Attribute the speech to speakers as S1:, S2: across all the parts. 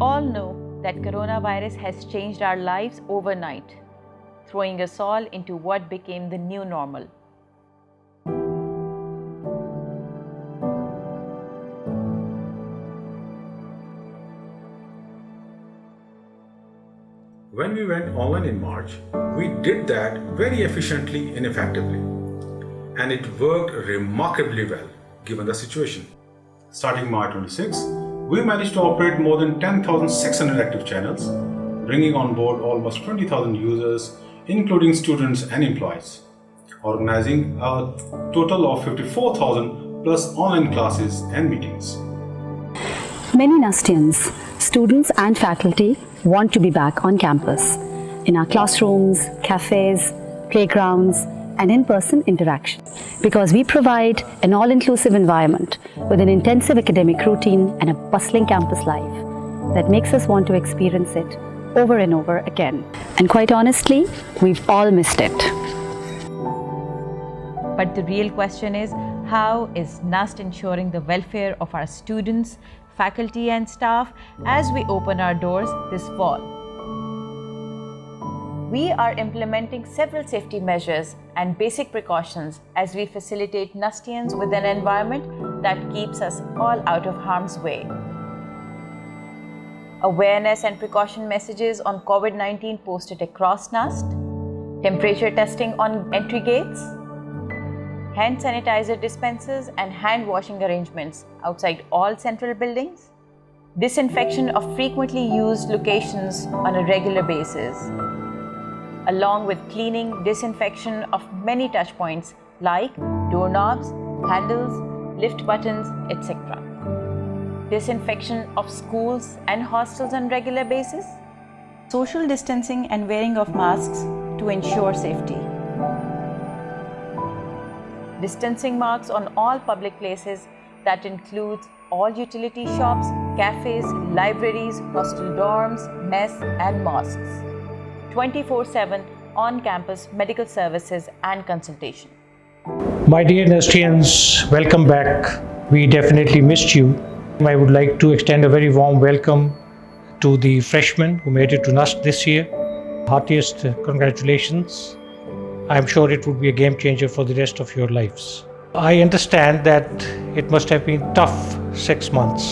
S1: all know that coronavirus has changed our lives overnight, throwing us all into what became the new normal.
S2: When we went online in March, we did that very efficiently and effectively. And it worked remarkably well given the situation. Starting March 26, we managed to operate more than 10,600 active channels, bringing on board almost 20,000 users, including students and employees, organizing a total of 54,000 plus online classes and meetings.
S3: Many Nustians, students and faculty, want to be back on campus, in our classrooms, cafes, playgrounds, and in-person interaction, because we provide an all-inclusive environment with an intensive academic routine and a bustling campus life that makes us want to experience it over and over again. And quite honestly, we've all missed it.
S1: But the real question is, how is NUST ensuring the welfare of our students, faculty and staff as we open our doors this fall? We are implementing several safety measures and basic precautions as we facilitate Nustians with an environment that keeps us all out of harm's way. Awareness and precaution messages on COVID-19 posted across NUST, temperature testing on entry gates, hand sanitizer dispensers and hand washing arrangements outside all central buildings, disinfection of frequently used locations on a regular basis, along with cleaning, disinfection of many touch points like doorknobs, handles, lift buttons, etc. Disinfection of schools and hostels on regular basis, social distancing and wearing of masks to ensure safety. Distancing marks on all public places that includes all utility shops, cafes, libraries, hostel dorms, mess and mosques. 24/7 on-campus medical services and consultation.
S4: My dear Nustians, welcome back. We definitely missed you. I would like to extend a very warm welcome to the freshmen who made it to NUST this year. Heartiest congratulations. I'm sure it would be a game changer for the rest of your lives. I understand that it must have been tough 6 months,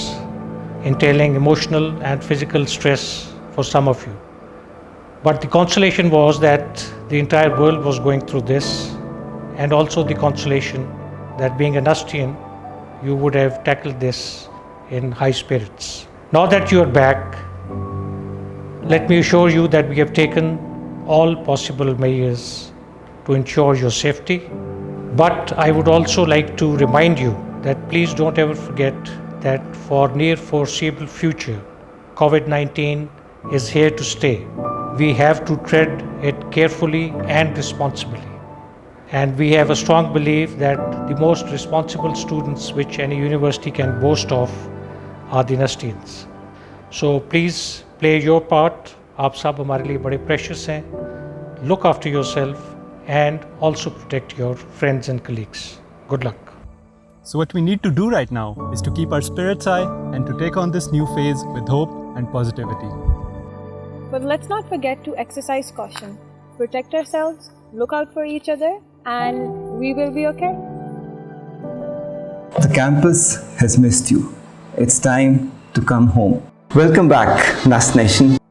S4: entailing emotional and physical stress for some of you. But the consolation was that the entire world was going through this, and also the consolation that being a Nustian, you would have tackled this in high spirits. Now that you are back, let me assure you that we have taken all possible measures to ensure your safety. But I would also like to remind you that please don't ever forget that for near foreseeable future, COVID-19 is here to stay. We have to tread it carefully and responsibly. And we have a strong belief that the most responsible students which any university can boast of are the Nustians. So please play your part. आप सब हमारे लिए बड़े precious हैं. Look after yourself and also protect your friends and colleagues. Good luck.
S5: So what we need to do right now is to keep our spirits high and to take on this new phase with hope and positivity.
S6: But let's not forget to exercise caution, protect ourselves, look out for each other, and we will be okay.
S7: The campus has missed you. It's time to come home. Welcome back, NUST Nation.